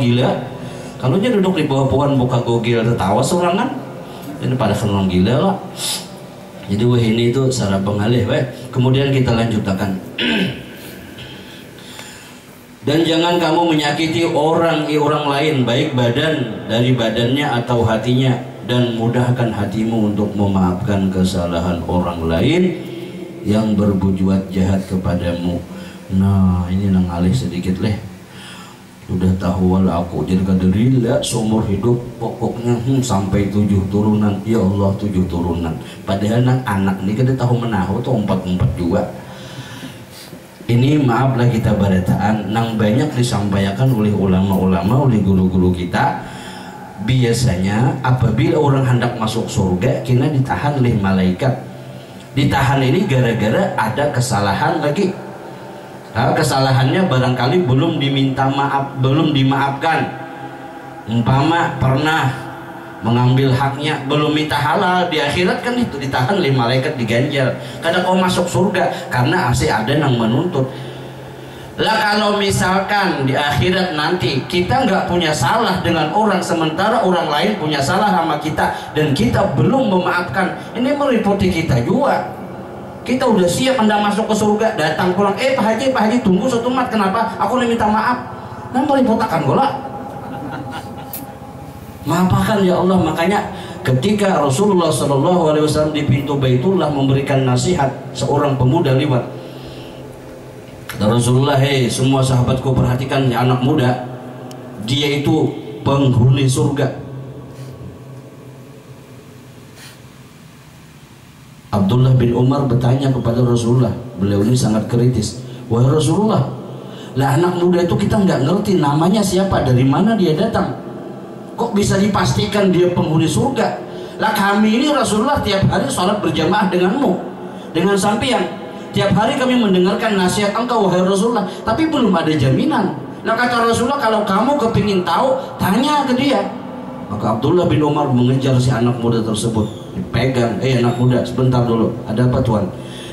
gila. Kalau dia duduk di bawah pohon buka gogil tertawa sorangan, ini pada kenal gila lah. Jadi wah ini itu cara pengalih. Kemudian kita lanjutkan. Dan jangan kamu menyakiti orang lain, baik badan dari badannya atau hatinya, dan mudahkan hatimu untuk memaafkan kesalahan orang lain yang berbuat jahat kepadamu. Nah ini nangalih sedikit leh. Udah tahu wala aku jadi kaderila seumur hidup pokoknya sampai 7 turunan. Ya Allah 7 turunan. Padahal anak ini kita tahu menahu tuh 4 juga. Ini maaflah kita barataan nang banyak disampaikan oleh ulama-ulama, oleh guru-guru kita. Biasanya apabila orang hendak masuk surga kena ditahan oleh malaikat. Ditahan ini gara-gara ada kesalahan lagi. Kesalahannya barangkali belum diminta maaf, belum dimaafkan. Umpama pernah mengambil haknya, belum minta halal, di akhirat kan itu ditahan oleh malaikat, diganjal. Kadang kau masuk surga karena masih ada yang menuntut. Lah kalau misalkan di akhirat nanti kita nggak punya salah dengan orang, sementara orang lain punya salah sama kita dan kita belum memaafkan, ini meliputi kita juga. Kita udah siap hendak masuk ke surga, datang pulang, Pak Haji tunggu satu mat, kenapa? Aku udah minta maaf. Nah meliputakan gola. Maafkan ya Allah. Makanya ketika Rasulullah SAW di pintu Baitullah memberikan nasihat, seorang pemuda lewat. Kata Rasulullah, hei semua sahabatku perhatikan ya anak muda, dia itu penghuni surga. Abdullah bin Umar bertanya kepada Rasulullah, beliau ini sangat kritis. Wahai Rasulullah, lah anak muda itu kita nggak ngerti namanya siapa, dari mana dia datang, kok bisa dipastikan dia penghuni surga? Lah kami ini Rasulullah tiap hari sholat berjamaah denganmu, dengan sampian. Tiap hari kami mendengarkan nasihat engkau wahai Rasulullah, tapi belum ada jaminan. Lah kata Rasulullah, kalau kamu kepingin tahu, tanya ke dia. Maka Abdullah bin Umar mengejar si anak muda tersebut, dipegang, anak muda sebentar dulu, ada apa tuan?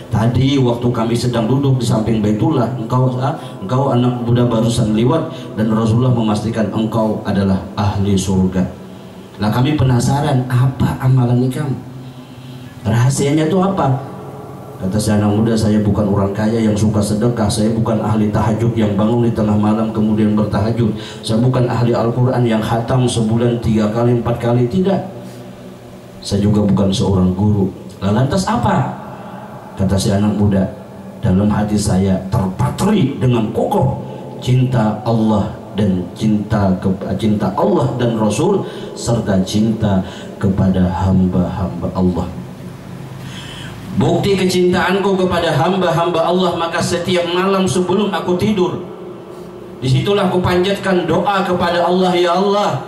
Tadi waktu kami sedang duduk di samping Baitullah, engkau anak muda barusan lewat dan Rasulullah memastikan engkau adalah ahli surga. Nah kami penasaran, apa amalan kamu? Rahasianya itu apa? Kata si anak muda, saya bukan orang kaya yang suka sedekah, saya bukan ahli tahajud yang bangun di tengah malam kemudian bertahajud, saya bukan ahli Al-Quran yang khatam sebulan 3 kali 4 kali, tidak. Saya juga bukan seorang guru. Lantas apa? Kata si anak muda, dalam hati saya terpatri dengan kokoh cinta Allah dan cinta Allah dan Rasul serta cinta kepada hamba-hamba Allah. Bukti kecintaanku kepada hamba-hamba Allah, maka setiap malam sebelum aku tidur, disitulah aku panjatkan doa kepada Allah. Ya Allah,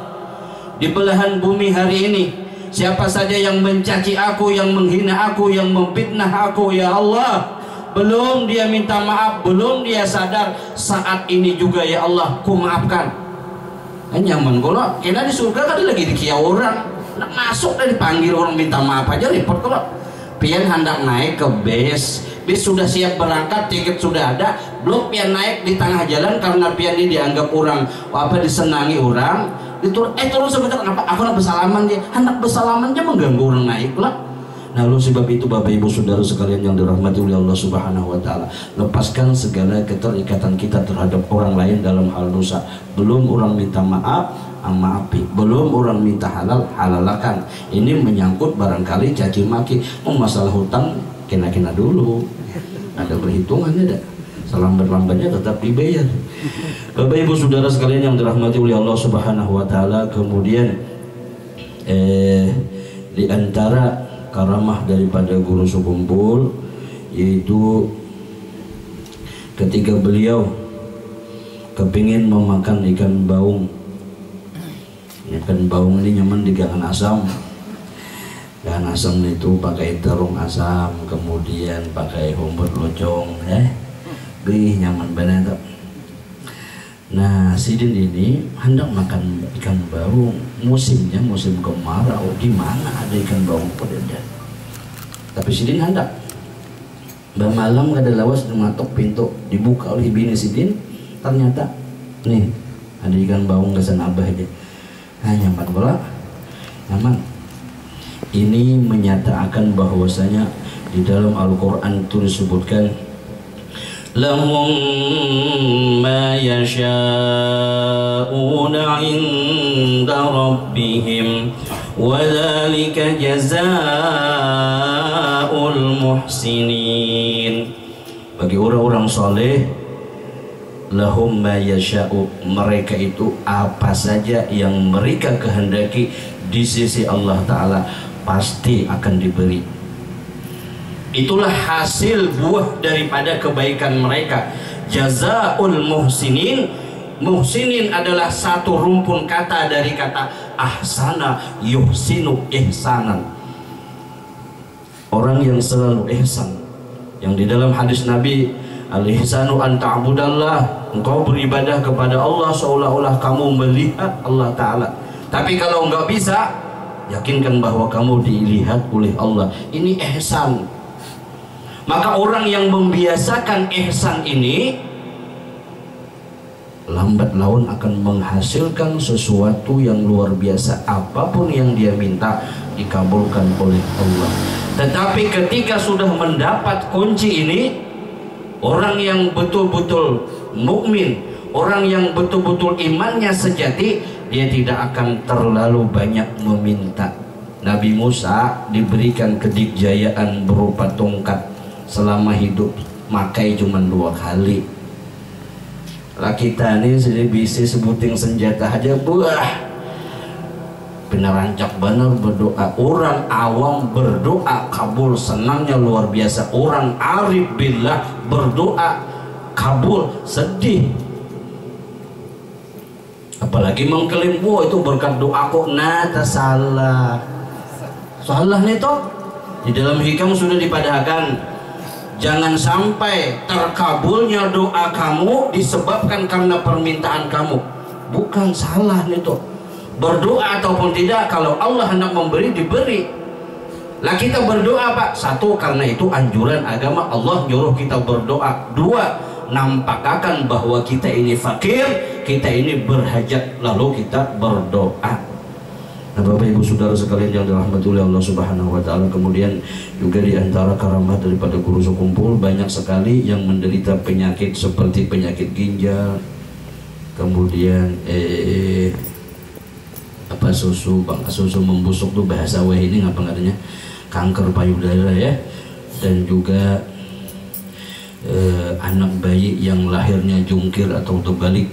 di belahan bumi hari ini, siapa saja yang mencaci aku, yang menghina aku, yang memfitnah aku, ya Allah, belum dia minta maaf, belum dia sadar, saat ini juga ya Allah, ku maafkan. Nyaman kalau kena di surga kan lagi dikia orang, masuk dan dipanggil orang minta maaf aja repot. Kalau pian hendak naik ke bis sudah siap berangkat, tiket sudah ada, belum pian naik di tengah jalan karena pian ini dianggap orang disenangi orang, turun sebentar, kenapa aku nak bersalaman dia, hendak bersalaman dia mengganggu orang naik lah. Nah oleh sebab itu Bapak Ibu Saudara sekalian yang dirahmati oleh Allah Subhanahu wa taala, lepaskan segala keterikatan kita terhadap orang lain dalam hal dosa. Belum orang minta maaf, maafi, belum orang minta halal, halalkan. Ini menyangkut barangkali caci maki. Masalah hutang kena dulu, ada perhitungannya dah, selambat-lambatnya tetap dibayar. Bapak Ibu Saudara sekalian yang dirahmati oleh Allah Subhanahu wa taala, kemudian di antara karamah daripada guru Sukumpul, yaitu ketika beliau kepingin memakan ikan baung. Ikan baung ini nyaman di gangan asam. Gangan asam itu pakai terung asam, kemudian pakai hombot locong, gih nyaman banget. Nah Sidin ini hendak makan ikan baung, musimnya musim kemarau, di mana ada ikan baung pada. Tapi Sidin hendak. Malam ada lawas matok pintu dibuka oleh bini Sidin, ternyata nih ada ikan baung kesan abah aja, nyaman bola, nyaman. Ini menyatakan bahwasanya di dalam Al-Quran itu disebutkan lahum ma yasha'una inda rabbihim wa dzalika jazaa'ul muhsinin. Bagi orang-orang soleh, lahum ma yasha'u, mereka itu apa saja yang mereka kehendaki di sisi Allah Ta'ala pasti akan diberi. Itulah hasil buah daripada kebaikan mereka. Jazaul muhsinin. Muhsinin adalah satu rumpun kata dari kata ahsana yuhsinu ihsanan. Orang yang selalu ihsan, yang di dalam hadis Nabi, al-ihsanu an ta'budallah, engkau beribadah kepada Allah seolah-olah kamu melihat Allah Ta'ala. Tapi kalau enggak bisa, yakinkan bahwa kamu dilihat oleh Allah. Ini ihsan. Maka orang yang membiasakan ihsan ini lambat laun akan menghasilkan sesuatu yang luar biasa. Apapun yang dia minta dikabulkan oleh Allah. Tetapi ketika sudah mendapat kunci ini, orang yang betul-betul mukmin, orang yang betul-betul imannya sejati, dia tidak akan terlalu banyak meminta. Nabi Musa diberikan kedikjayaan berupa tongkat selama hidup, makai cuma 2 kali. Lah kita ini sudah bisa sebuting senjata aja, buah benar rancak benar berdoa. Orang awam berdoa kabul, senangnya luar biasa. Orang arif billah berdoa kabul, sedih. Apalagi mengklaim, wah itu berkat doaku. Nata salah nih toh. Di dalam hikam sudah dipadahkan, jangan sampai terkabulnya doa kamu disebabkan karena permintaan kamu. Bukan, salah nih toh. Berdoa ataupun tidak, kalau Allah hendak memberi, diberi. Lah kita berdoa Pak, satu karena itu anjuran agama, Allah nyuruh kita berdoa. 2, nampakkan bahwa kita ini fakir, kita ini berhajat, lalu kita berdoa. Nah Bapak Ibu Saudara sekalian yang dirahmati oleh Allah Subhanahu wa Ta'ala, kemudian juga di antara karamah daripada guru sekumpul, banyak sekali yang menderita penyakit seperti penyakit ginjal, kemudian susu membusuk tuh bahasa ini ngapa ngadanya, kanker payudara ya, dan juga anak bayi yang lahirnya jungkir atau terbalik,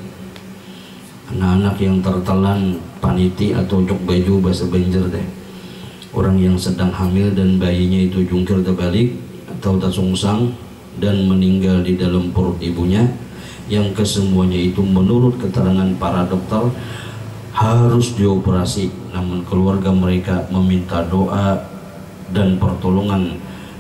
anak-anak yang tertelan paniti atau jok baju bahasa Banjar deh, orang yang sedang hamil dan bayinya itu jungkir terbalik atau tersungsang dan meninggal di dalam perut ibunya, yang kesemuanya itu menurut keterangan para dokter harus dioperasi, namun keluarga mereka meminta doa dan pertolongan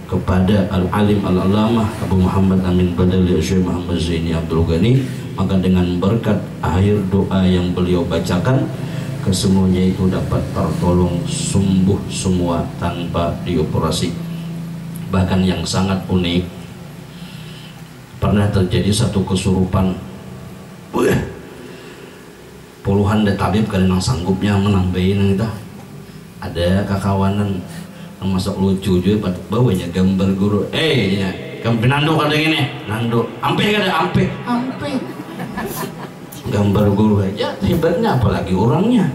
kepada Al-Alim Al-Alamah Abu Muhammad Amin Badali Syekh Muhammad Zaini Abdul Ghani. Maka dengan berkat akhir doa yang beliau bacakan, kesemuanya itu dapat tertolong sembuh semua tanpa dioperasi. Bahkan yang sangat unik, pernah terjadi satu kesurupan, puluhan tabib kali yang sanggupnya menambahin kita. Ada kakawanan yang masuk lucu juga, bawanya gambar guru. Ya, kamu nando kada gini, nando, ampe kada ampe, gambar guru aja hebatnya, apalagi orangnya.